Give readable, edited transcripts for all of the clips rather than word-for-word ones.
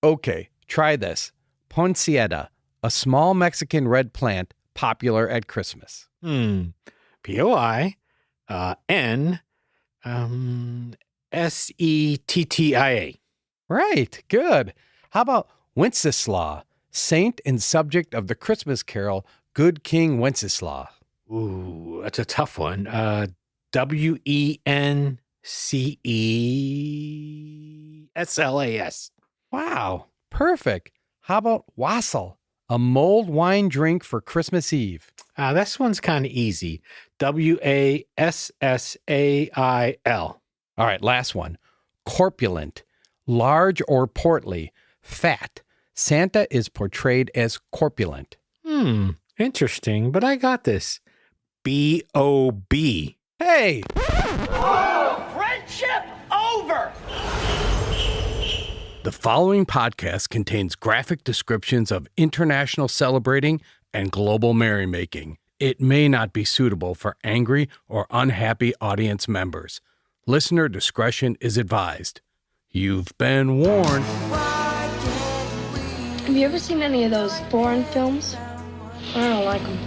Okay, try this. Poinsettia, a small Mexican red plant popular at Christmas. Poinsettia. Right, good. How about Wenceslaw, saint and subject of the Christmas carol, Good King Wenceslaw? Ooh, that's a tough one. Wenceslas. Wow, perfect. How about wassail, a mulled wine drink for Christmas Eve? This one's kind of easy. Wassail. All right, last one. Corpulent, large or portly, fat. Santa is portrayed as corpulent. Interesting, but I got this. B-O-B. Hey! Friendship over! The following podcast contains graphic descriptions of international celebrating and global merrymaking. It may not be suitable for angry or unhappy audience members. Listener discretion is advised. You've been warned. Have you ever seen any of those foreign films? I don't like them.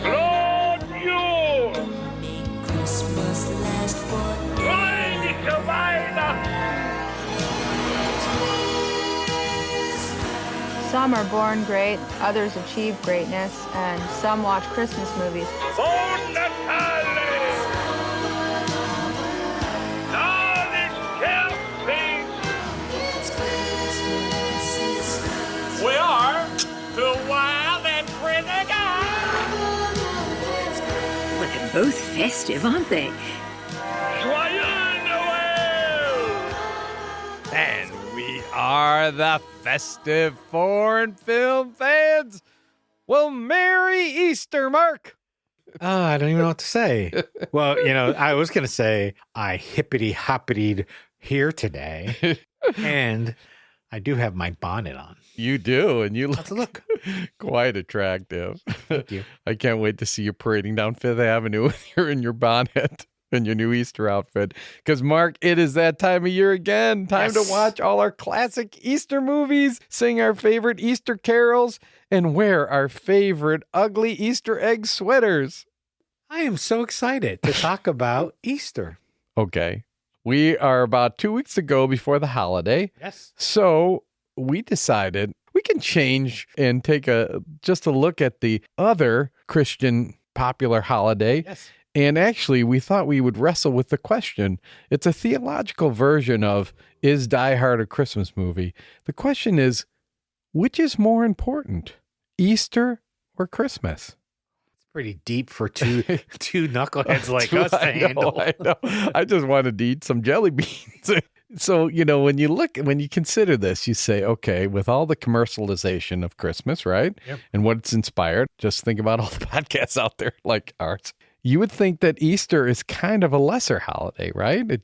Lord, you! Freundliche Weihnachten! Some are born great, others achieve greatness, and some watch Christmas movies. Von Natale! Alles Kerzen! We are the Wild and Vinegar! Well, they're both festive, aren't they? Joyeux Noël! And we are the festive foreign film fans. Well, Merry Easter, Mark. I don't even know what to say. Well, I was going to say I hippity-hoppitied here today, and I do have my bonnet on. You do, and you look quite attractive. Thank you. I can't wait to see you parading down Fifth Avenue when you're in your bonnet and your new Easter outfit. Because, Mark, it is that time of year again. Time to watch all our classic Easter movies, sing our favorite Easter carols, and wear our favorite ugly Easter egg sweaters. I am so excited to talk about Easter. Okay. We are about 2 weeks ago before the holiday. Yes. So we decided we can change and take just a look at the other Christian popular holiday. Yes. And actually, we thought we would wrestle with the question. It's a theological version of, is Die Hard a Christmas movie? The question is, which is more important, Easter or Christmas? It's pretty deep for two knuckleheads like us to handle. I know. I just wanted to eat some jelly beans. So, when you consider this, you say, okay, with all the commercialization of Christmas, right? Yep. And what it's inspired, just think about all the podcasts out there like ours. You would think that Easter is kind of a lesser holiday, right? It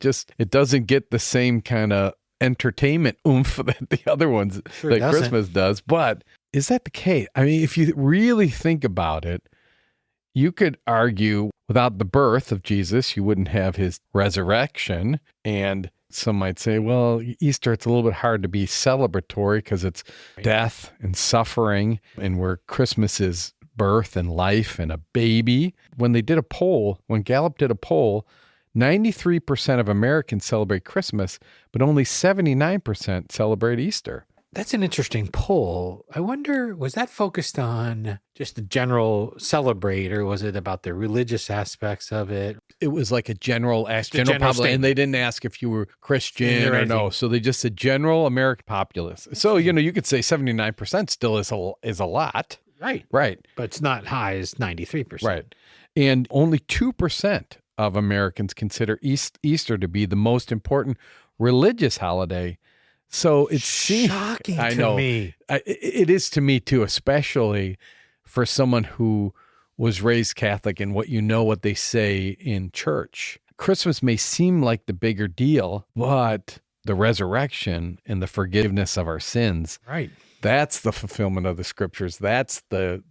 doesn't get the same kind of entertainment oomph that the other ones that Christmas does. But is that the case? I mean, if you really think about it, you could argue without the birth of Jesus, you wouldn't have his resurrection. And some might say, well, Easter, it's a little bit hard to be celebratory because it's death and suffering, and where Christmas is birth and life and a baby. When Gallup did a poll, 93% of Americans celebrate Christmas, but only 79% celebrate Easter. That's an interesting poll. I wonder, was that focused on just the general celebrate, or was it about the religious aspects of it? It was like a general public, statement. and they didn't ask if you were Christian or no. So they just said general American populace. So, you could say 79% still is a lot. Right. Right. But it's not high as 93%. Right. And only 2% of Americans consider Easter to be the most important religious holiday. So it's shocking to me. It is to me too, especially for someone who was raised Catholic and what they say in church. Christmas may seem like the bigger deal, but the resurrection and the forgiveness of our sins, right, That's the fulfillment of the scriptures. That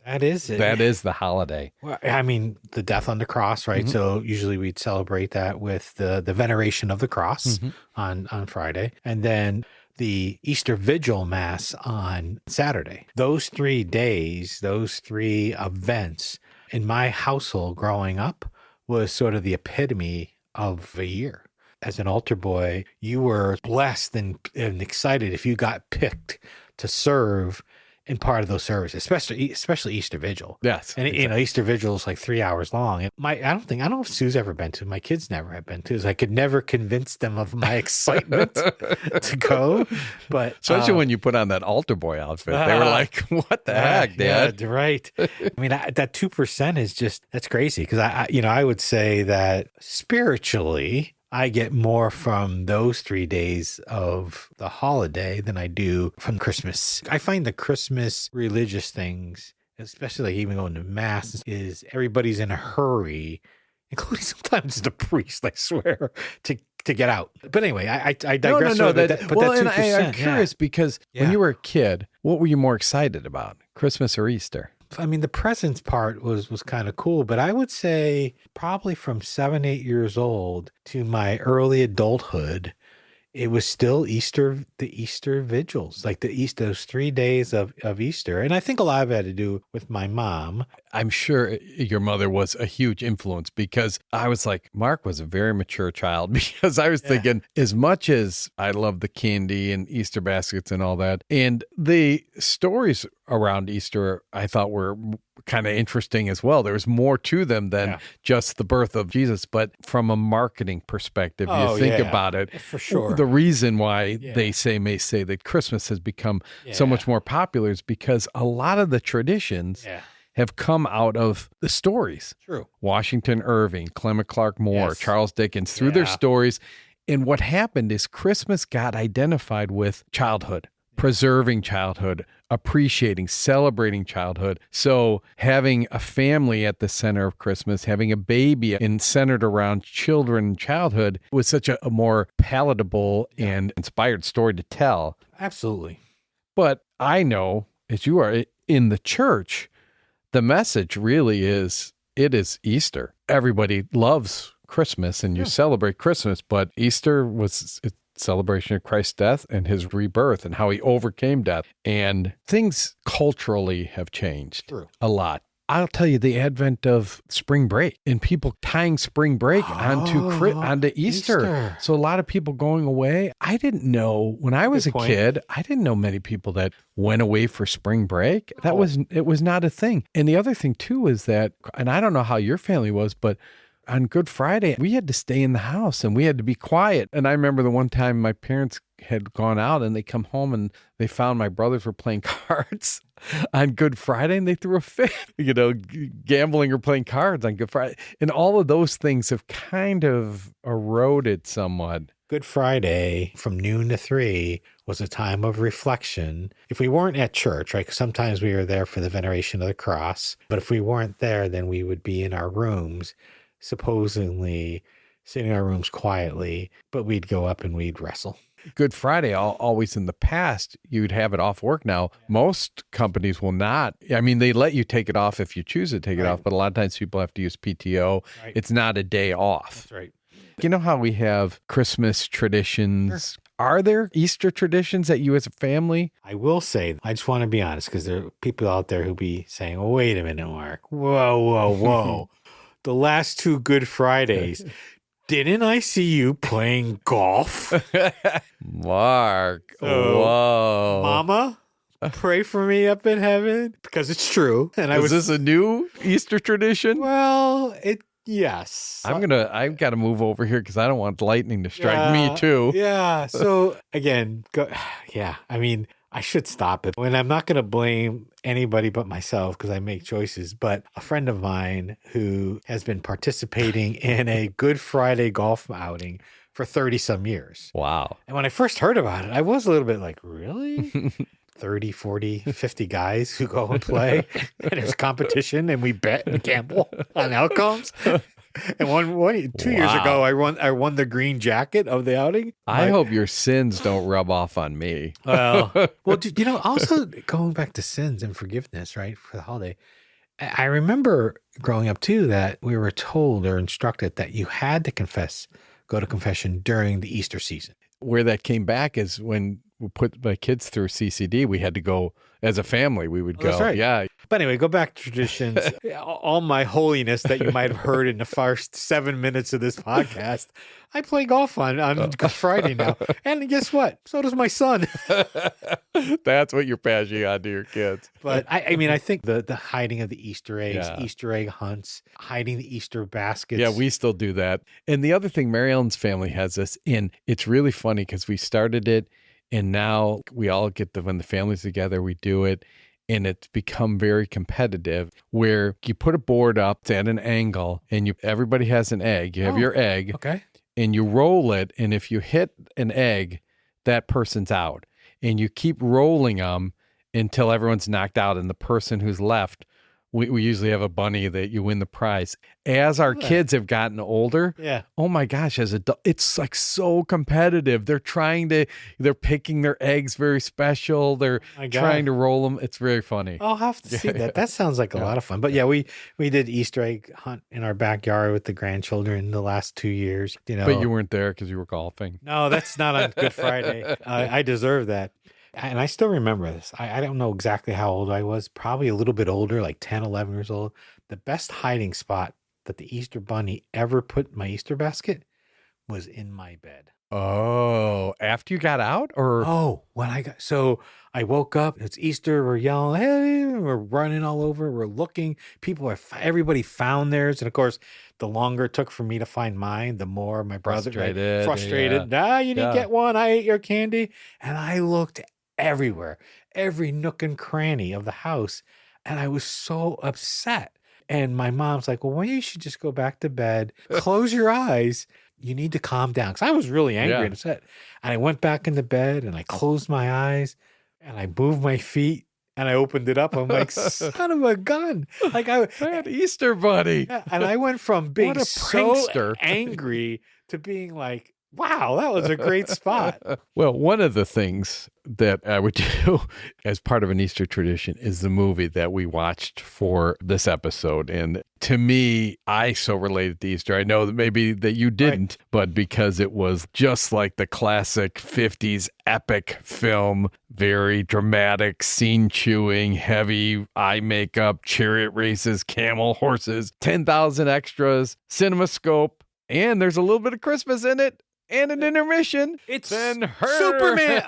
is it. That is the holiday. Well, I mean, the death on the cross, right? So usually we'd celebrate that with the veneration of the cross on Friday. And then the Easter Vigil Mass on Saturday. Those 3 days, those 3 events in my household growing up was sort of the epitome of a year. As an altar boy, you were blessed and excited if you got picked to serve in part of those services, especially Easter Vigil. Yes. And exactly. Easter Vigil is like 3 hours long. And I don't know if Sue's ever been to, my kids never have been to, so I could never convince them of my excitement to go. But Especially when you put on that altar boy outfit. They were like, what the heck, Dad? Yeah, right. I mean, that 2% is just, that's crazy. Cause I would say that spiritually, I get more from those 3 days of the holiday than I do from Christmas. I find the Christmas religious things, especially like even going to mass, is everybody's in a hurry, including sometimes the priest, I swear, to get out. But anyway, I digress. No. But that 2%, I'm curious because when you were a kid, what were you more excited about, Christmas or Easter? I mean, the presents part was kind of cool, but I would say probably from 7, 8 years old to my early adulthood, it was still Easter, the Easter vigils, like those 3 days of Easter. And I think a lot of it had to do with my mom. I'm sure your mother was a huge influence because I was like, Mark was a very mature child because I was thinking, as much as I love the candy and Easter baskets and all that, and the stories around Easter I thought were kind of interesting as well. There was more to them than just the birth of Jesus, but from a marketing perspective, you think about it. For sure. The reason why they may say that Christmas has become so much more popular is because a lot of the traditions have come out of the stories. True. Washington Irving, Clement Clark Moore, Charles Dickens, through their stories. And what happened is Christmas got identified with childhood, preserving childhood, appreciating, celebrating childhood. So having a family at the center of Christmas, having a baby and centered around children and childhood was such a more palatable and inspired story to tell. Absolutely. But I know, as you are in the church, the message really is, it is Easter. Everybody loves Christmas and you celebrate Christmas, but Easter was a celebration of Christ's death and his rebirth and how he overcame death. And things culturally have changed a lot. I'll tell you, the advent of spring break and people tying spring break onto Easter. So a lot of people going away. I didn't know when I was a kid, I didn't know many people that went away for spring break. It was not a thing. And the other thing too is that, and I don't know how your family was, but on Good Friday, we had to stay in the house and we had to be quiet. And I remember the one time my parents had gone out and they come home and they found my brothers were playing cards on Good Friday and they threw a fit, gambling or playing cards on Good Friday. And all of those things have kind of eroded somewhat. Good Friday from noon to 3 was a time of reflection. If we weren't at church, right? 'Cause sometimes we were there for the veneration of the cross. But if we weren't there, then we would be in our rooms, supposedly sitting in our rooms quietly, but we'd go up and we'd wrestle. Good Friday, always in the past, you'd have it off work. Now, most companies will not. I mean, they let you take it off if you choose to take it off, but a lot of times people have to use PTO. Right. It's not a day off. That's right. You know how we have Christmas traditions? Sure. Are there Easter traditions that you as a family? I will say, I just want to be honest, because there are people out there who be saying, oh, wait a minute, Mark. Whoa. The last 2 Good Fridays, didn't I see you playing golf? Mark, whoa. Mama, pray for me up in heaven, because it's true. And Is this a new Easter tradition? Well, yes. I've got to move over here because I don't want lightning to strike me too. Yeah. So again, I mean, I should stop it. And I'm not going to blame anybody but myself because I make choices. But a friend of mine who has been participating in a Good Friday golf outing for 30 some years. Wow. And when I first heard about it, I was a little bit like, really? 30, 40, 50 guys who go and play and there's competition and we bet and gamble on outcomes. And 2 years ago, I won the green jacket of the outing. I hope your sins don't rub off on me. Well, also going back to sins and forgiveness, right, for the holiday. I remember growing up too that we were told or instructed that you had to go to confession during the Easter season. Where that came back is when we put my kids through CCD, we had to go as a family. We would go. That's right. Yeah. But anyway, go back to traditions. All my holiness that you might have heard in the first 7 minutes of this podcast. I play golf on Good Friday now. And guess what? So does my son. That's what you're passing on to your kids. But I think the hiding of the Easter eggs, Yeah. Easter egg hunts, hiding the Easter baskets. Yeah, we still do that. And the other thing, Mary Ellen's family has this, and it's really funny because we started it, and now we all when the family's together, we do it. And it's become very competitive where you put a board up at an angle and everybody has an egg. You have your egg. Okay. And you roll it. And if you hit an egg, that person's out. And you keep rolling them until everyone's knocked out. And the person who's left, we usually have a bunny that you win the prize. As our kids have gotten older, oh my gosh, it's like so competitive. They're picking their eggs very special. They're trying to roll them. It's very funny. I'll have to see that. That sounds like a lot of fun. But yeah, we did Easter egg hunt in our backyard with the grandchildren the last 2 years. But you weren't there because you were golfing. No, that's not on Good Friday. I deserve that. And I still remember this. I don't know exactly how old I was, probably a little bit older, like 10, 11 years old. The best hiding spot that the Easter Bunny ever put in my Easter basket was in my bed. Oh, after you got out? So I woke up, it's Easter, we're yelling, hey, we're running all over, we're looking. Everybody found theirs. And of course, the longer it took for me to find mine, the more my brother frustrated. Yeah. You didn't get one. I ate your candy. And I looked everywhere, every nook and cranny of the house. And I was so upset. And my mom's like, well, you should just go back to bed, close your eyes. You need to calm down. Because I was really angry and upset. And I went back into bed and I closed my eyes and I moved my feet and I opened it up. I'm like, son of a gun. Like that Easter Bunny. And I went from being so prankster. angry to being like, wow, that was a great spot. Well, one of the things that I would do as part of an Easter tradition is the movie that we watched for this episode. And to me, I so related to Easter. I know that maybe that you didn't, but because it was just like the classic 50s epic film, very dramatic, scene chewing, heavy eye makeup, chariot races, camel horses, 10,000 extras, CinemaScope, and there's a little bit of Christmas in it. And an intermission. It's Ben Hur. Superman.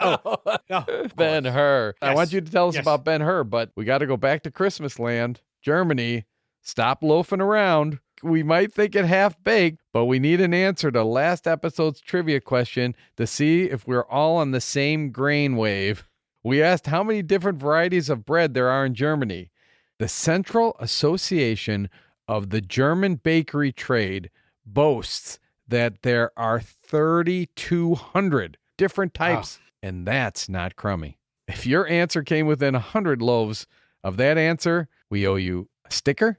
Ben Hur. Yes. I want you to tell us about Ben Hur, but we got to go back to Christmas land, Germany. Stop loafing around. We might think it half baked, but we need an answer to last episode's trivia question to see if we're all on the same grain wave. We asked how many different varieties of bread there are in Germany. The Central Association of the German Bakery Trade boasts that there are 3,200 different types, and that's not crummy. If your answer came within 100 loaves of that answer, we owe you a sticker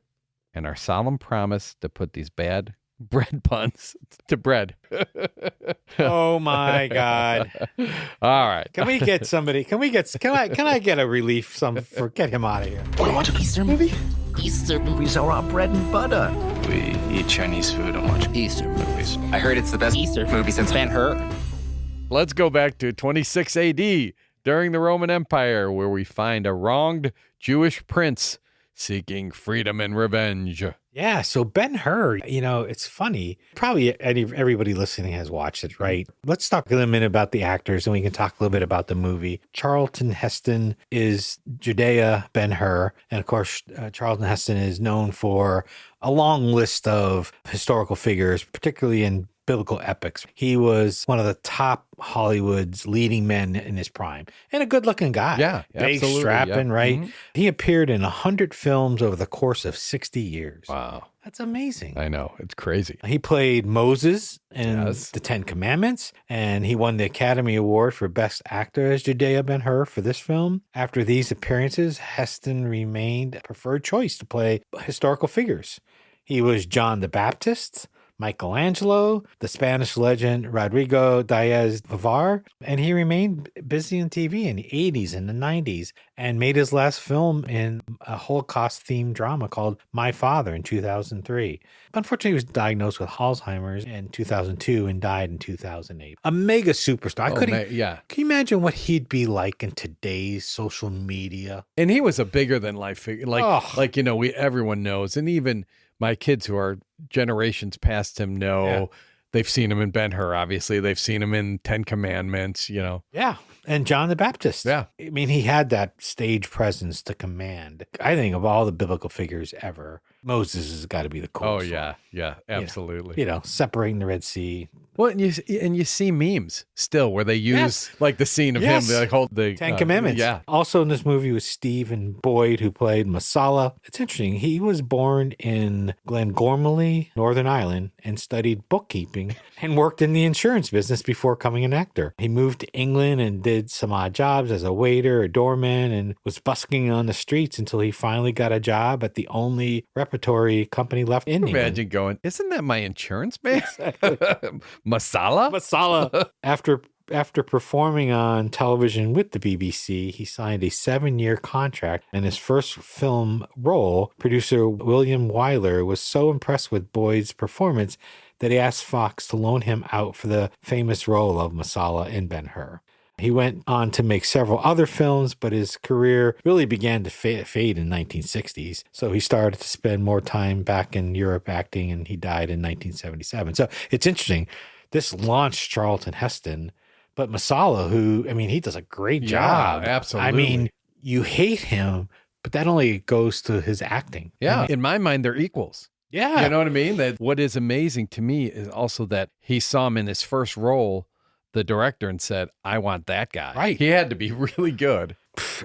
and our solemn promise to put these bad bread puns to bread. Oh my God. All right. Can I get a relief get him out of here? Want to watch an Easter movie? Easter movies are our bread and butter. We eat Chinese food and watch Easter movies. I heard it's the best Easter movie since Ben Hur. Let's go back to 26 AD during the Roman Empire, where we find a wronged Jewish prince seeking freedom and revenge. Yeah, so Ben Hur, it's funny. Probably everybody listening has watched it, right? Let's talk a minute about the actors and we can talk a little bit about the movie. Charlton Heston is Judea Ben Hur. And of course, Charlton Heston is known for a long list of historical figures, particularly in biblical epics. He was one of the top Hollywood's leading men in his prime and a good looking guy. Yeah, big, absolutely, strapping, right? Mm-hmm. He appeared in 100 films over the course of 60 years. Wow. That's amazing. I know. It's crazy. He played Moses in The Ten Commandments, and he won the Academy Award for Best Actor as Judea Ben Hur for this film. After these appearances, Heston remained a preferred choice to play historical figures. He was John the Baptist, Michelangelo, the Spanish legend Rodrigo Diaz Vivar, and he remained busy in TV in the 80s and the 90s and made his last film in a Holocaust-themed drama called My Father in 2003. Unfortunately, he was diagnosed with Alzheimer's in 2002 and died in 2008. A mega superstar. Can you imagine what he'd be like in today's social media? And he was a bigger than life figure. Everyone knows, and even my kids who are generations past him know. They've seen him in Ben Hur, obviously. They've seen him in 10 Commandments, Yeah. And John the Baptist. Yeah. I mean, he had that stage presence to command. I think of all the biblical figures ever, Moses has got to be the coolest. Oh, yeah. Yeah, absolutely. Separating the Red Sea. Well, and you see memes still where they use like the scene of him, like hold the 10 Commandments. Yeah. Also in this movie was Stephen Boyd, who played Masala. It's interesting. He was born in Glengormley, Northern Ireland, and studied bookkeeping and worked in the insurance business before becoming an actor. He moved to England and did some odd jobs as a waiter, a doorman, and was busking on the streets until he finally got a job at the only repertory company left in England. Imagine going, isn't that my insurance man? Masala? After performing on television with the BBC, he signed a 7-year contract, and his first film role, producer William Wyler was so impressed with Boyd's performance that he asked Fox to loan him out for the famous role of Masala in Ben Hur. He went on to make several other films, but his career really began to fade in the 1960s. So he started to spend more time back in Europe acting, and he died in 1977. So it's interesting. This launched Charlton Heston, but Masala, he does a great job. Absolutely. I mean, you hate him, but that only goes to his acting. Yeah. In my mind, they're equals. Yeah. You know what I mean? That what is amazing to me is also that he saw him in his first role, the director, and said, I want that guy. Right. He had to be really good.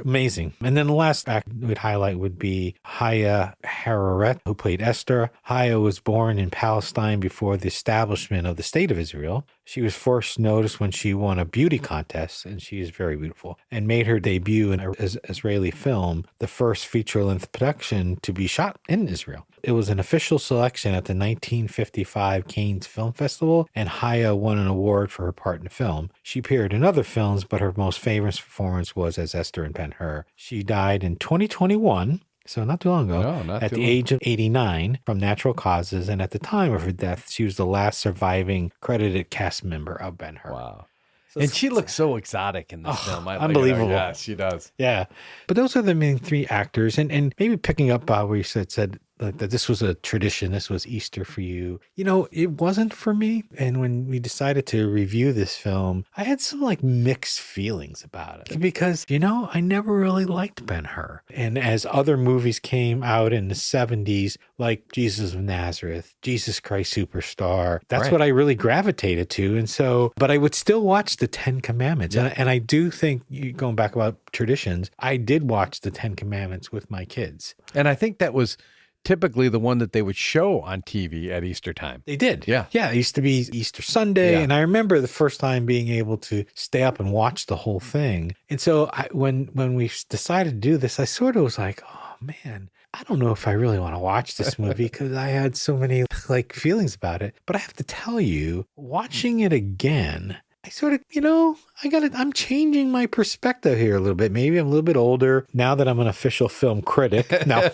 Amazing. And then the last act we'd highlight would be Haya Hararet, who played Esther. Haya was born in Palestine before the establishment of the State of Israel. She was first noticed when she won a beauty contest, and she is very beautiful, and made her debut in an Israeli film, the first feature-length production to be shot in Israel. It was an official selection at the 1955 Cannes Film Festival, and Haya won an award for her part in the film. She appeared in other films, but her most famous performance was as Esther in Ben Hur. She died in 2021, so not too long ago, at the age of 89 from natural causes, and at the time of her death, she was the last surviving credited cast member of Ben Hur. Wow. And she looks so exotic in this film. Unbelievable. Yeah, she does. Yeah. But those are the main three actors. And maybe picking up where you said that this was a tradition, this was Easter for you. It wasn't for me. And when we decided to review this film, I had some mixed feelings about it because, I never really liked Ben Hur. And as other movies came out in the 70s, like Jesus of Nazareth, Jesus Christ Superstar, that's what I really gravitated to. And so, but I would still watch the 10 Commandments. Yeah. And I do think, going back about traditions, I did watch the 10 Commandments with my kids. And I think that was typically the one that they would show on TV at Easter time. They did. Yeah. Yeah. It used to be Easter Sunday. Yeah. And I remember the first time being able to stay up and watch the whole thing. And so when we decided to do this, I sort of was like, oh man, I don't know if I really want to watch this movie because I had so many feelings about it. But I have to tell you, watching it again, I sort of, I'm changing my perspective here a little bit. Maybe I'm a little bit older now that I'm an official film critic. Now,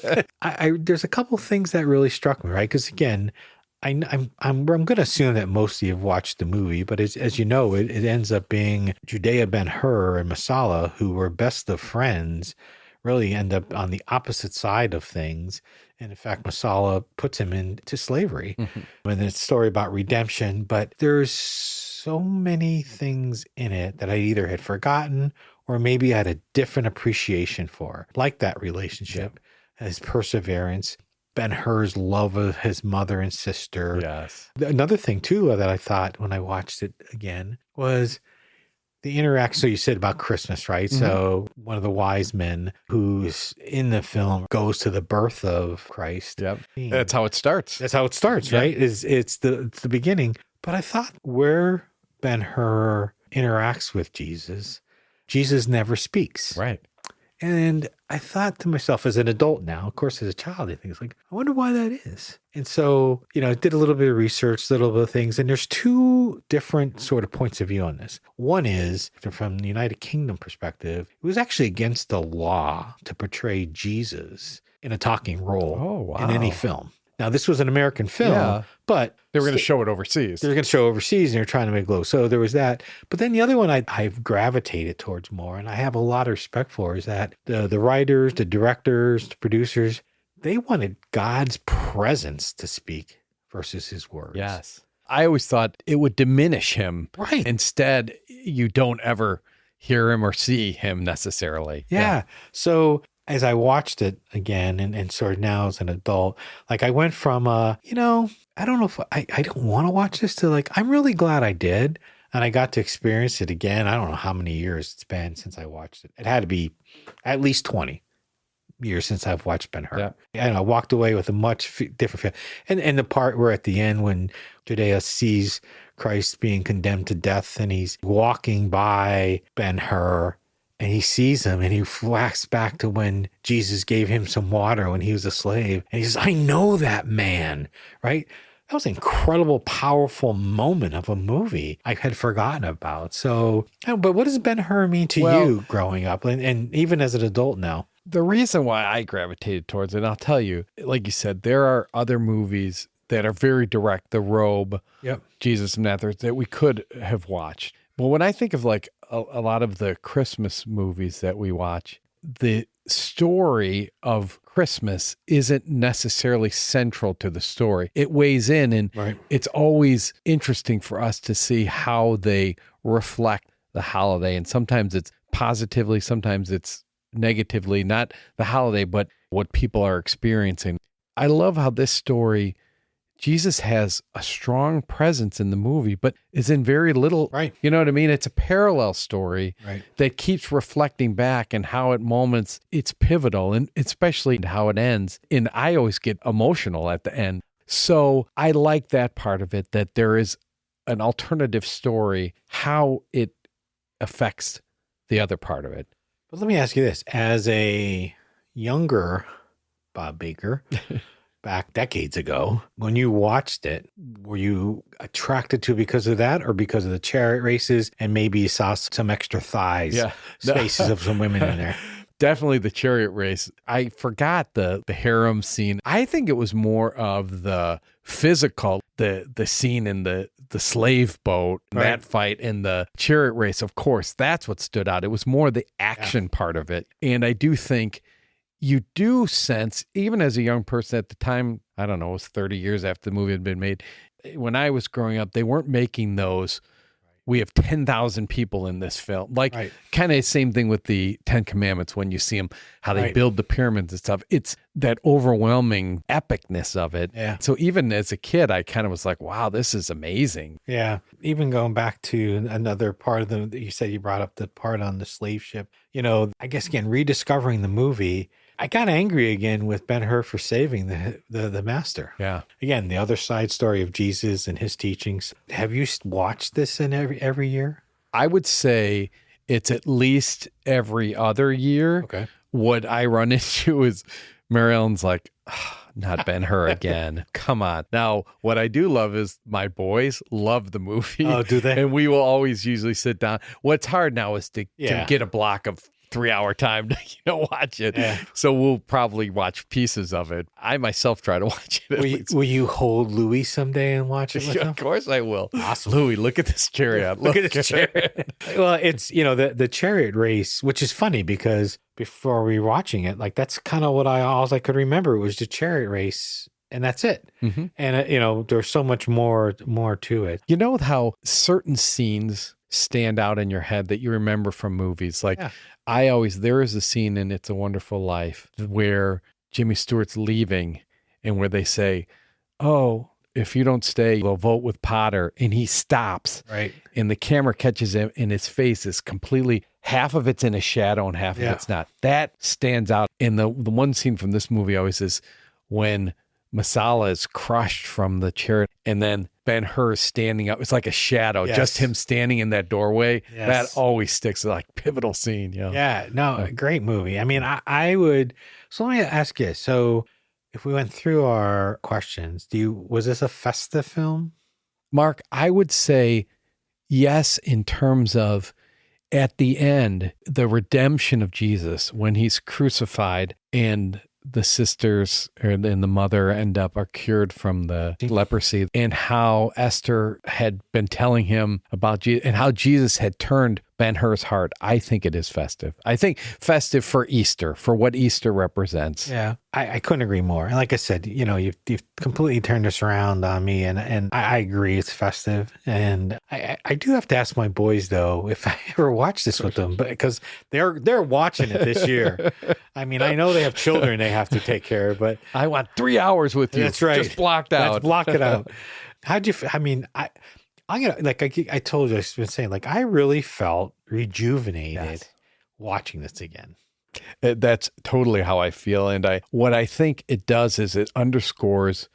there's a couple things that really struck me, right? Because again, I'm going to assume that most of you have watched the movie, but as you know, it ends up being Judea Ben Hur and Masala, who were best of friends, really end up on the opposite side of things. And in fact, Masala puts him into slavery. Mm-hmm. And it's a story about redemption, but there's so many things in it that I either had forgotten or maybe I had a different appreciation for, like that relationship, his perseverance, Ben Hur's love of his mother and sister. Yes. Another thing too that I thought when I watched it again was the interaction. So you said about Christmas, right? Mm-hmm. So one of the wise men who's in the film goes to the birth of Christ. Yep. That's how it starts. That's how it starts, right? It's the beginning. But I thought where Ben Hur interacts with Jesus, Jesus never speaks. Right. And I thought to myself as an adult now, of course, as a child, I think it's like, I wonder why that is. And so, I did a little bit of research, a little bit of things, and there's two different sort of points of view on this. One is from the United Kingdom perspective, it was actually against the law to portray Jesus in a talking role in any film. Now, this was an American film, but they were going to show it overseas. They're going to show overseas, and they're trying to make low. So there was that. But then the other one I've gravitated towards more, and I have a lot of respect for, is that the writers, the directors, the producers, they wanted God's presence to speak versus his words. Yes. I always thought it would diminish him. Right. Instead, you don't ever hear him or see him necessarily. Yeah. So as I watched it again and sort of now as an adult, like I went from, I don't know if I don't want to watch this to like, I'm really glad I did. And I got to experience it again. I don't know how many years it's been since I watched it. It had to be at least 20 years since I've watched Ben Hur. Yeah. And I walked away with a much different feel. And the part where at the end when Judea sees Christ being condemned to death and he's walking by Ben Hur, and he sees him and he flashes back to when Jesus gave him some water when he was a slave. And he says, I know that man, right? That was an incredible, powerful moment of a movie I had forgotten about. So, but what does Ben Hur mean to you growing up and even as an adult now? The reason why I gravitated towards it, and I'll tell you, like you said, there are other movies that are very direct, The Robe, Jesus of Nazareth, that we could have watched. But when I think of like a lot of the Christmas movies that we watch, the story of Christmas isn't necessarily central to the story. It weighs in, and it's always interesting for us to see how they reflect the holiday. And sometimes it's positively, sometimes it's negatively, not the holiday, but what people are experiencing. I love how this story, Jesus has a strong presence in the movie, but is in very little, you know what I mean? It's a parallel story that keeps reflecting back and how at moments it's pivotal, and especially how it ends. And I always get emotional at the end. So I like that part of it, that there is an alternative story, how it affects the other part of it. But let me ask you this, as a younger Bob Baker, back decades ago, when you watched it, were you attracted to it because of that or because of the chariot races and maybe you saw some extra thighs, spaces of some women in there? Definitely the chariot race. I forgot the harem scene. I think it was more of the physical, the scene in the slave boat, that fight, and the chariot race. Of course, that's what stood out. It was more the action part of it. And I do think you do sense, even as a young person at the time, I don't know, it was 30 years after the movie had been made. When I was growing up, they weren't making those. We have 10,000 people in this film. Like kind of the same thing with the 10 Commandments when you see them, how they build the pyramids and stuff. It's that overwhelming epicness of it. Yeah. So even as a kid, I kind of was like, wow, this is amazing. Yeah. Even going back to another part of you said you brought up the part on the slave ship. I guess, again, rediscovering the movie, I got angry again with Ben Hur for saving the master. Yeah. Again, the other side story of Jesus and his teachings. Have you watched this in every year? I would say it's at least every other year. Okay. What I run into is Mary Ellen's like, not Ben Hur again. Come on. Now, what I do love is my boys love the movie. Oh, do they? And we will always usually sit down. What's hard now is to get a block of 3-hour time to watch it. Yeah. So we'll probably watch pieces of it. I myself try to watch it. Will you hold Louis someday and watch it with him? Of course I will. Awesome. Louis, look at this chariot. Look at this chariot. Well, it's, the chariot race, which is funny because before we were watching it, like that's kind of what all I could remember was the chariot race. And that's it. Mm-hmm. And, there's so much more to it. You know how certain scenes stand out in your head that you remember from movies? Like there is a scene in It's a Wonderful Life where Jimmy Stewart's leaving and where they say, oh, if you don't stay, they'll vote with Potter. And he stops. Right. And the camera catches him and his face is completely, half of it's in a shadow and half of it's not. That stands out. And the one scene from this movie always is when Masala is crushed from the chariot, and then Ben Hur is standing up. It's like a shadow, Yes. just him standing in that doorway. Yes. That always sticks, like pivotal scene. Yeah, no, great movie. I mean, I would. So let me ask you. So, if we went through our questions, was this a festive film? Mark, I would say yes, in terms of at the end, the redemption of Jesus when he's crucified and the sisters and the mother are cured from the leprosy, and how Esther had been telling him about Jesus and how Jesus had turned Ben Hur's heart. I think it is festive. I think festive for Easter, for what Easter represents. Yeah, I couldn't agree more. And like I said, you've completely turned this around on me, and I agree it's festive. And I do have to ask my boys though if I ever watch this with them, because they're watching it this year. I mean, I know they have children they have to take care of, but I want 3 hours with you. that's right. Just blocked out. Let's block it out. How'd you? I mean, I'm gonna I told you, I've been saying, like, I really felt rejuvenated watching this again. That's totally how I feel. And what I think it does is it underscores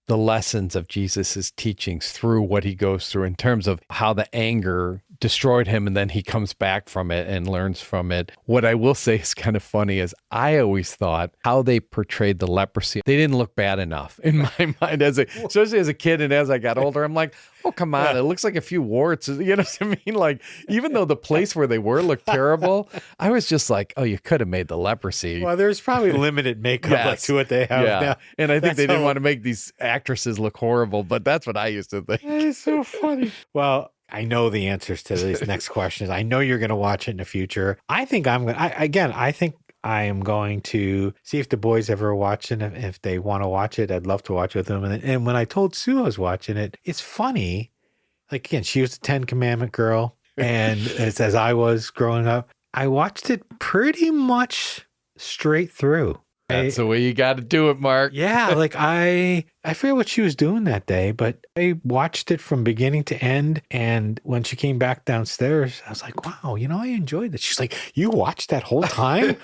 the lessons of Jesus's teachings through what he goes through in terms of how the anger destroyed him, and then he comes back from it and learns from it. What I will say is kind of funny is I always thought how they portrayed the leprosy, they didn't look bad enough in my mind, especially as a kid. And as I got older, I'm like, oh, come on, it looks like a few warts. You know what I mean? Like, even though the place where they were looked terrible, I was just like, oh, you could have made the leprosy. Well, there's probably limited makeup like to what they have now. And I think they didn't want to make these actresses look horrible, but that's what I used to think. It's so funny. Well, I know the answers to these next questions. I know you're going to watch it in the future. I think I think I am going to see if the boys ever watch it. If they want to watch it, I'd love to watch it with them. And when I told Sue I was watching it, it's funny. Like, again, she was the 10 Commandment girl. And as I was growing up, I watched it pretty much straight through. That's the way you got to do it, Mark. Yeah, like I forget what she was doing that day, but I watched it from beginning to end. And when she came back downstairs, I was like, wow, I enjoyed it. She's like, you watched that whole time?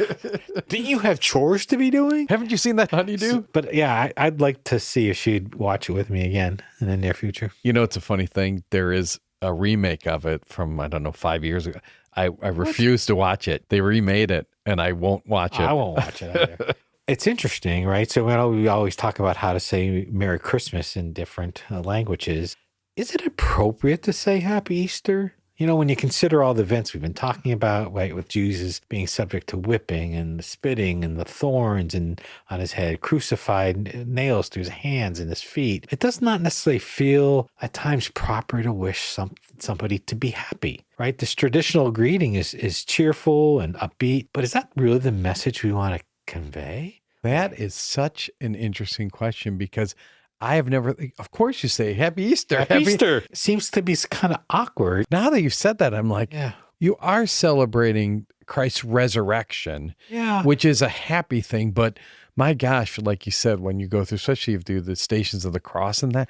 Didn't you have chores to be doing? Haven't you seen that honeydew? But yeah, I'd like to see if she'd watch it with me again in the near future. It's a funny thing. There is a remake of it from, 5 years ago. I refuse to watch it. They remade it, and I won't watch it. I won't watch it either. It's interesting, right? So we always talk about how to say Merry Christmas in different languages. Is it appropriate to say Happy Easter? When you consider all the events we've been talking about, right, with Jesus being subject to whipping and the spitting and the thorns and on his head, crucified, nails through his hands and his feet, it does not necessarily feel at times proper to wish somebody to be happy, right? This traditional greeting is cheerful and upbeat, but is that really the message we want to convey? That is such an interesting question, because I have never, of course you say Happy Easter. Happy Easter seems to be kind of awkward. Now that you've said that, I'm like, you are celebrating Christ's resurrection, which is a happy thing. But my gosh, like you said, when you go through, especially if you do the Stations of the Cross and that.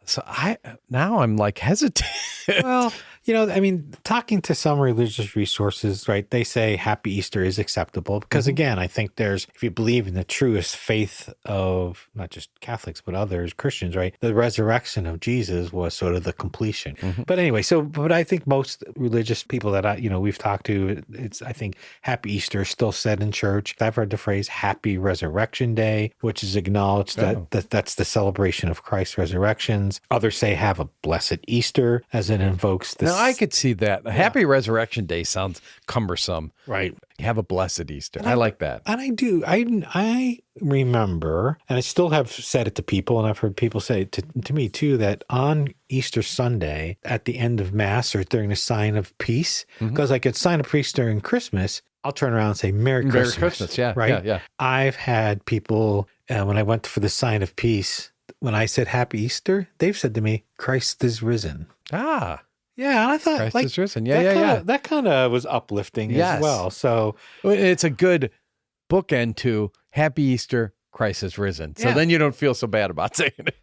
So I'm like hesitant. Well, talking to some religious resources, right, they say Happy Easter is acceptable because, again, I think if you believe in the truest faith of not just Catholics, but others, Christians, right, the resurrection of Jesus was sort of the completion. But anyway, but I think most religious people that we've talked to, I think Happy Easter is still said in church. I've heard the phrase Happy Resurrection Day, which is acknowledged that's the celebration of Christ's resurrections. Others say have a blessed Easter, as it invokes this. Now, I could see that. A Happy Resurrection Day sounds cumbersome. Right. Have a blessed Easter. I like that. And I do. I remember, and I still have said it to people, and I've heard people say it to me too, that on Easter Sunday, at the end of Mass or during the sign of peace, because I could sign of peace during Christmas, I'll turn around and say Merry Christmas. Merry Christmas, yeah. Right? Yeah. I've had people, when I went for the sign of peace, when I said Happy Easter, they've said to me, Christ is risen. Ah. Yeah, and I thought, Christ like, is risen. That kind of was uplifting as well. So it's a good bookend to Happy Easter, Christ is risen. So then you don't feel so bad about saying it.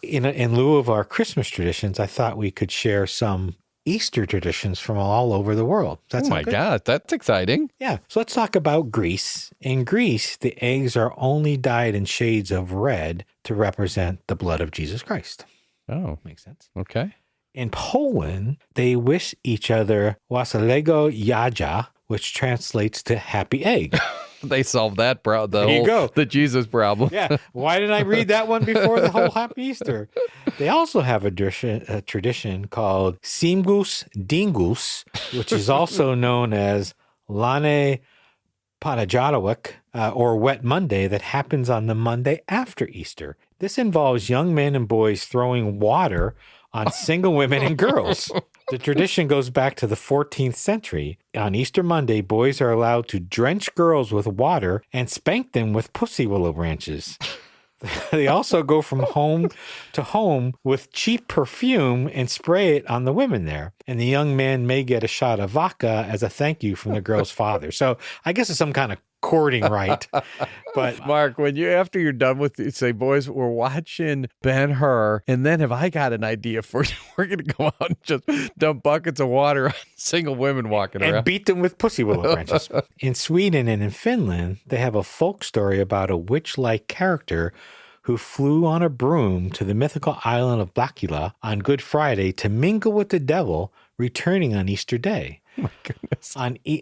In lieu of our Christmas traditions, I thought we could share some Easter traditions from all over the world. Oh my God, that's exciting. Yeah. So let's talk about Greece. In Greece, the eggs are only dyed in shades of red to represent the blood of Jesus Christ. Oh, Makes sense. okay. In Poland, they wish each other Wasalego Jaja, which translates to happy egg. They solved that the Jesus problem. Yeah. Why didn't I read that one before the whole Happy Easter? They also have a tradition called Simgus Dingus, which is also known as Lane Panajadawik, or Wet Monday, that happens on the Monday after Easter. This involves young men and boys throwing water on single women and girls. The tradition goes back to the 14th century. On Easter Monday, boys are allowed to drench girls with water and spank them with pussy willow branches. They also go from home to home with cheap perfume and spray it on the women there. And the young man may get a shot of vodka as a thank you from the girl's father. So I guess it's some kind of courting rite. But Mark, after you're done with it, say, boys, we're watching Ben Hur, and then have I got an idea for you? We're going to go out and just dump buckets of water on single women walking around. And beat them with pussy willow branches. In Sweden and in Finland, they have a folk story about a witch-like character who flew on a broom to the mythical island of Blackula on Good Friday to mingle with the devil, returning on Easter Day. Oh my goodness.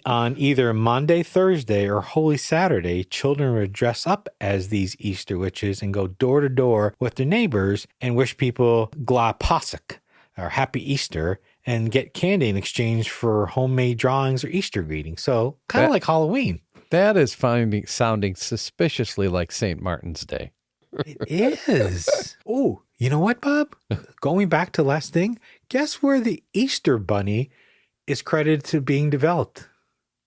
On either Monday, Thursday, or Holy Saturday, children would dress up as these Easter witches and go door to door with their neighbors and wish people Glad Påsk, or Happy Easter, and get candy in exchange for homemade drawings or Easter greetings. So kind of like Halloween. That is sounding suspiciously like St. Martin's Day. It is. Oh, you know what, Bob? Going back to last thing, guess where the Easter Bunny is credited to being developed?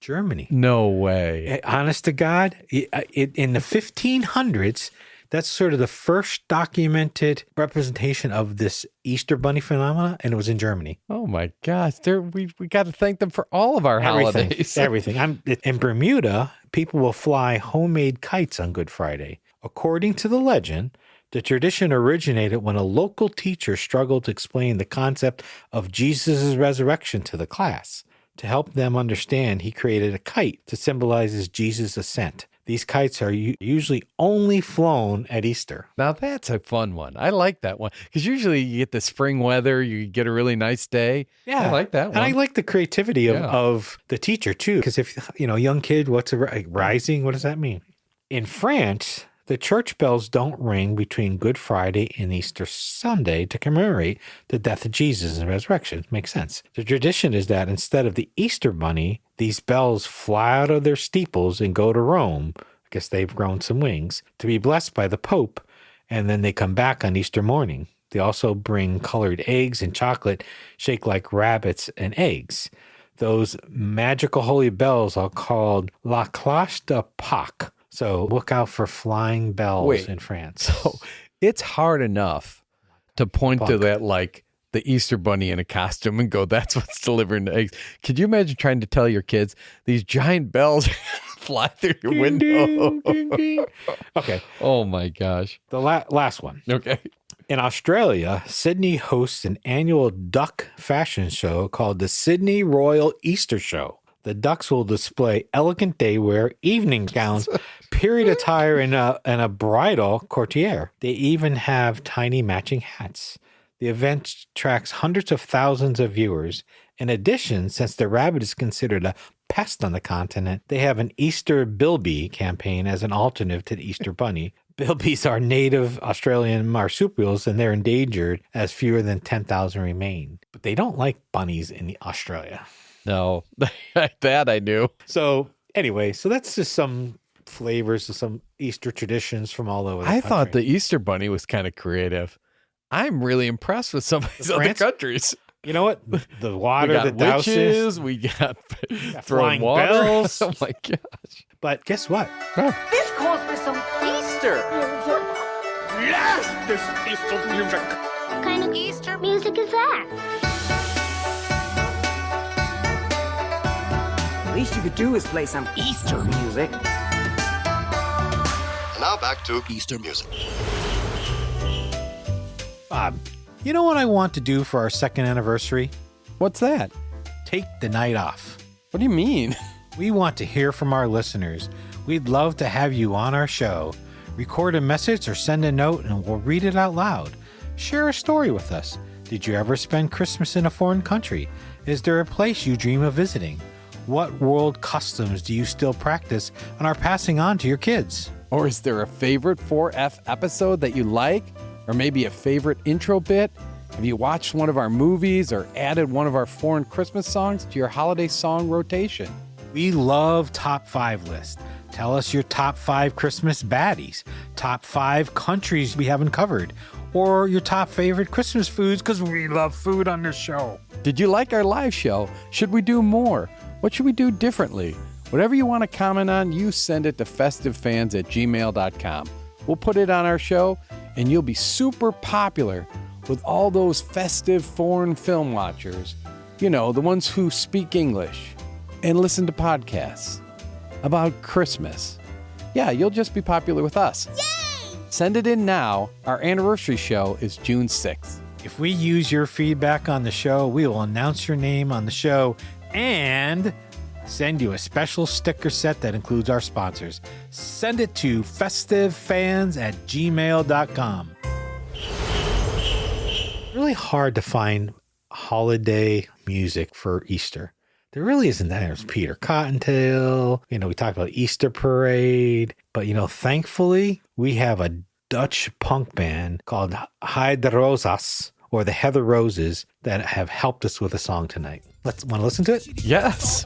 Germany. No way. Honest to God, in the 1500s, that's sort of the first documented representation of this Easter Bunny phenomena, and it was in Germany. Oh my gosh. We got to thank them for all of our holidays. Everything. In Bermuda, people will fly homemade kites on Good Friday. According to the legend, the tradition originated when a local teacher struggled to explain the concept of Jesus' resurrection to the class. To help them understand, he created a kite to symbolize Jesus' ascent. These kites are usually only flown at Easter. Now that's a fun one. I like that one because usually you get the spring weather, you get a really nice day. Yeah, I like that one. And I like the creativity of the teacher too, because if, young kid, what's a rising? What does that mean? In France, the church bells don't ring between Good Friday and Easter Sunday to commemorate the death of Jesus and resurrection. Makes sense. The tradition is that instead of the Easter Bunny, these bells fly out of their steeples and go to Rome. I guess they've grown some wings to be blessed by the Pope, and then they come back on Easter morning. They also bring colored eggs and chocolate shaped like rabbits and eggs. Those magical holy bells are called La Cloche de Pâques. So look out for flying bells in France. So it's hard enough to point to that, like the Easter Bunny in a costume, and go, that's what's delivering the eggs. Could you imagine trying to tell your kids these giant bells fly through your window? Ding, ding. Okay. Oh my gosh. The last one. Okay. In Australia, Sydney hosts an annual duck fashion show called the Sydney Royal Easter Show. The ducks will display elegant daywear, evening gowns, period attire, and a bridal courtier. They even have tiny matching hats. The event tracks hundreds of thousands of viewers. In addition, since the rabbit is considered a pest on the continent, they have an Easter bilby campaign as an alternative to the Easter bunny. Bilbies are native Australian marsupials, and they're endangered as fewer than 10,000 remain. But they don't like bunnies in Australia. No, that I knew. So anyway, that's just some flavors of some Easter traditions from all over the country. I thought the Easter Bunny was kind of creative. I'm really impressed with some of these other countries. You know what? The water, we got the witches, we got throwing flying water. bells. Oh my gosh. But guess what? This calls for some Easter. Yes, this Easter music. What kind of Easter music is that? The least you could do is play some Easter music. Now back to Easter music. Bob, you know what I want to do for our second anniversary? What's that? Take the night off. What do you mean? We want to hear from our listeners. We'd love to have you on our show. Record a message or send a note and we'll read it out loud. Share a story with us. Did you ever spend Christmas in a foreign country? Is there a place you dream of visiting? What world customs do you still practice and are passing on to your kids? Or is there a favorite 4F episode that you like? Or maybe a favorite intro bit? Have you watched one of our movies or added one of our foreign Christmas songs to your holiday song rotation? We love top 5 lists. Tell us your top 5 Christmas baddies, top 5 countries we haven't covered, or your top favorite Christmas foods, because we love food on this show. Did you like our live show? Should we do more? What should we do differently? Whatever you want to comment on, you send it to festivefans@gmail.com. We'll put it on our show, and you'll be super popular with all those festive foreign film watchers. You know, the ones who speak English and listen to podcasts about Christmas. Yeah, you'll just be popular with us. Yay! Send it in now. Our anniversary show is June 6th. If we use your feedback on the show, we will announce your name on the show and send you a special sticker set that includes our sponsors. Send it to festivefans@gmail.com. Really hard to find holiday music for Easter. There really isn't that. There's Peter Cottontail. We talked about Easter Parade. But, thankfully, we have a Dutch punk band called Heide Rosas, or the Heather Roses, that have helped us with a song tonight. Want to listen to it? Yes.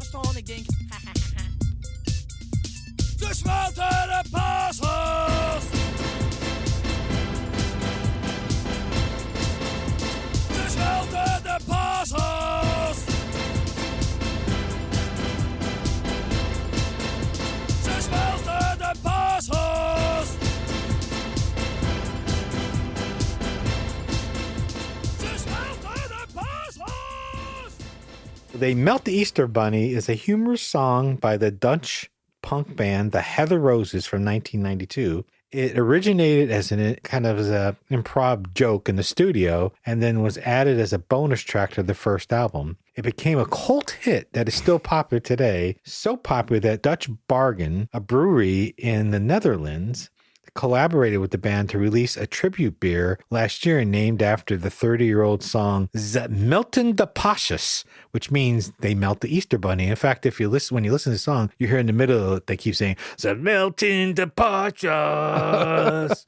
They Melt the Easter Bunny is a humorous song by the Dutch punk band The Heather Roses from 1992. It originated as an improv joke in the studio and then was added as a bonus track to the first album. It became a cult hit that is still popular today, so popular that Dutch Bargain, a brewery in the Netherlands, collaborated with the band to release a tribute beer last year named after the 30-year-old song Ze Melten de Pasjes, which means they melt the Easter bunny. In fact, when you listen to the song, you hear in the middle they keep saying Ze Melten de Pasjes,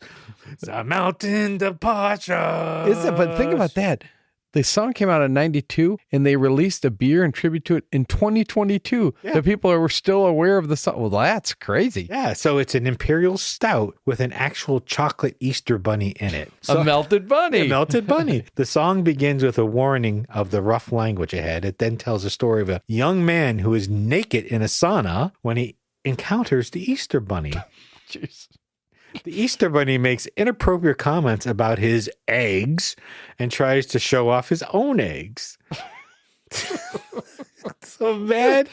Ze Melten de Pasjes. But think about that. The song came out in 92 and they released a beer in tribute to it in 2022. Yeah. The people were still aware of the song. Well, that's crazy. Yeah. So it's an imperial stout with an actual chocolate Easter bunny in it. A melted bunny. A melted bunny. The song begins with a warning of the rough language ahead. It then tells a story of a young man who is naked in a sauna when he encounters the Easter bunny. Jeez. The Easter bunny makes inappropriate comments about his eggs and tries to show off his own eggs. So man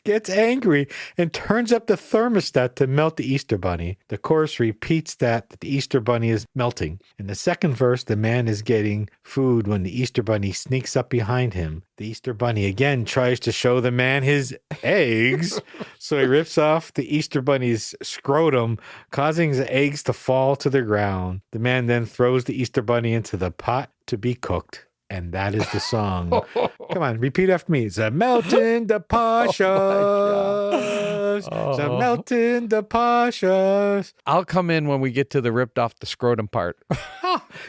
gets angry and turns up the thermostat to melt the Easter bunny. The chorus repeats that the Easter bunny is melting. In the second verse, the man is getting food when the Easter bunny sneaks up behind him. The Easter bunny again tries to show the man his eggs, so he rips off the Easter bunny's scrotum, causing the eggs to fall to the ground. The man then throws the Easter bunny into the pot to be cooked. And that is the song. Come on, repeat after me. The melting the Pasjes. The melting the Pasjes. I'll come in when we get to the ripped off the scrotum part.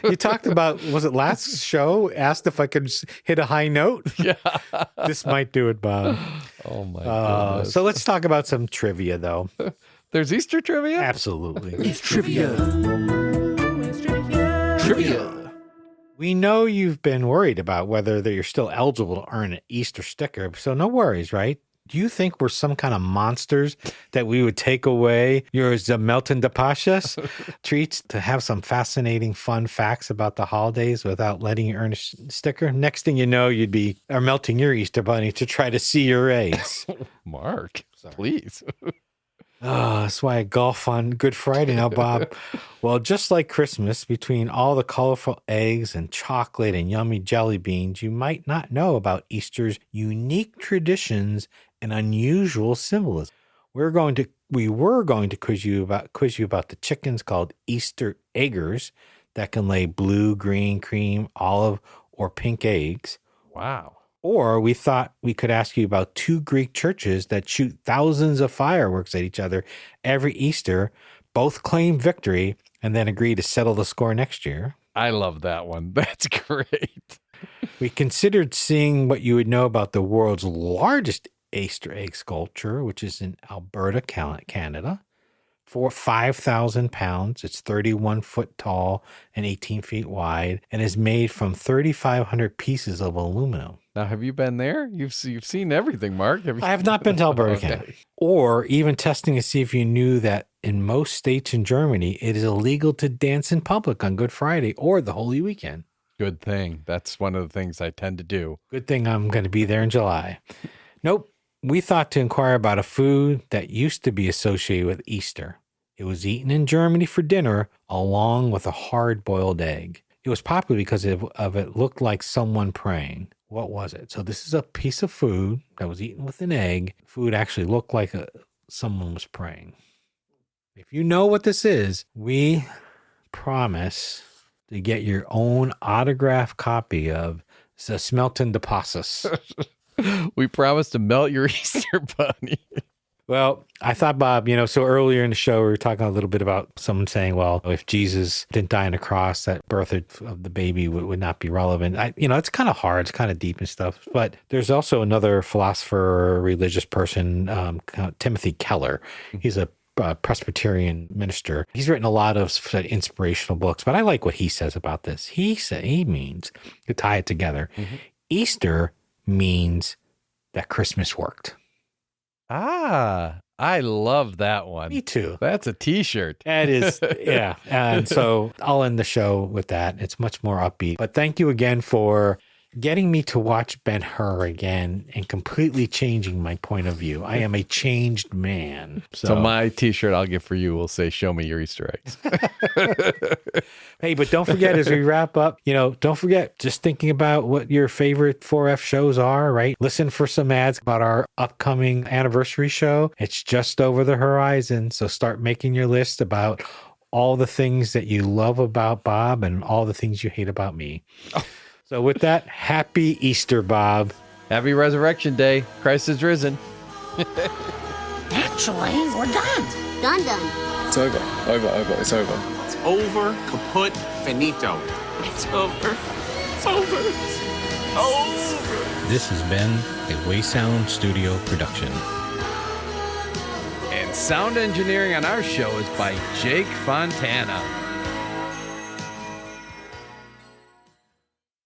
You talked about, was it last show? Asked if I could hit a high note? Yeah. This might do it, Bob. Oh, my goodness. So let's talk about some trivia, though. There's Easter trivia? Absolutely. It's trivia. Trivia. We know you've been worried about whether you're still eligible to earn an Easter sticker, so no worries, right? Do you think we're some kind of monsters that we would take away your Melton de Pasjes treats to have some fascinating, fun facts about the holidays without letting you earn a sticker? Next thing you know, you'd be melting your Easter bunny to try to see your eggs. Mark, please. Oh, that's why I golf on Good Friday now, Bob. Well, just like Christmas, between all the colorful eggs and chocolate and yummy jelly beans, you might not know about Easter's unique traditions and unusual symbolism. We were going to quiz you about the chickens called Easter eggers that can lay blue, green, cream, olive, or pink eggs. Wow. Or we thought we could ask you about 2 Greek churches that shoot thousands of fireworks at each other every Easter, both claim victory, and then agree to settle the score next year. I love that one. That's great. We considered seeing what you would know about the world's largest Easter egg sculpture, which is in Alberta, Canada. For 5,000 pounds, it's 31 foot tall and 18 feet wide, and is made from 3,500 pieces of aluminum. Now, have you been there? You've seen everything, Mark. I have not been to Alberta, Canada. Or even testing to see if you knew that in most states in Germany, it is illegal to dance in public on Good Friday or the Holy Weekend. Good thing. That's one of the things I tend to do. Good thing I'm going to be there in July. Nope. We thought to inquire about a food that used to be associated with Easter. It was eaten in Germany for dinner along with a hard-boiled egg. It was popular because of it looked like someone praying. What was it? So this is a piece of food that was eaten with an egg. Food actually looked like someone was praying. If you know what this is, we promise to get your own autographed copy of the Smelten de Passus. We promise to melt your Easter bunny. Well, I thought, Bob, so earlier in the show, we were talking a little bit about someone saying, well, if Jesus didn't die on the cross, that birth of the baby would not be relevant. It's kind of hard. It's kind of deep and stuff. But there's also another philosopher, religious person, Timothy Keller. He's a Presbyterian minister. He's written a lot of inspirational books, but I like what he says about this. He means, to tie it together, Easter means that Christmas worked. Ah, I love that one. Me too. That's a t-shirt. That is, yeah. And so I'll end the show with that. It's much more upbeat. But thank you again for getting me to watch Ben Hur again and completely changing my point of view. I am a changed man. So my t-shirt I'll get for you will say, show me your Easter eggs. Hey, but don't forget as we wrap up, don't forget just thinking about what your favorite 4F shows are, right? Listen for some ads about our upcoming anniversary show. It's just over the horizon. So start making your list about all the things that you love about Bob and all the things you hate about me. Oh. So with that, happy Easter, Bob. Happy Resurrection Day. Christ is risen. Actually, we're done. Done. It's over. It's over. It's over, kaput, finito. It's over. It's over. It's over. This has been a Waysound Studio production. And sound engineering on our show is by Jake Fontana.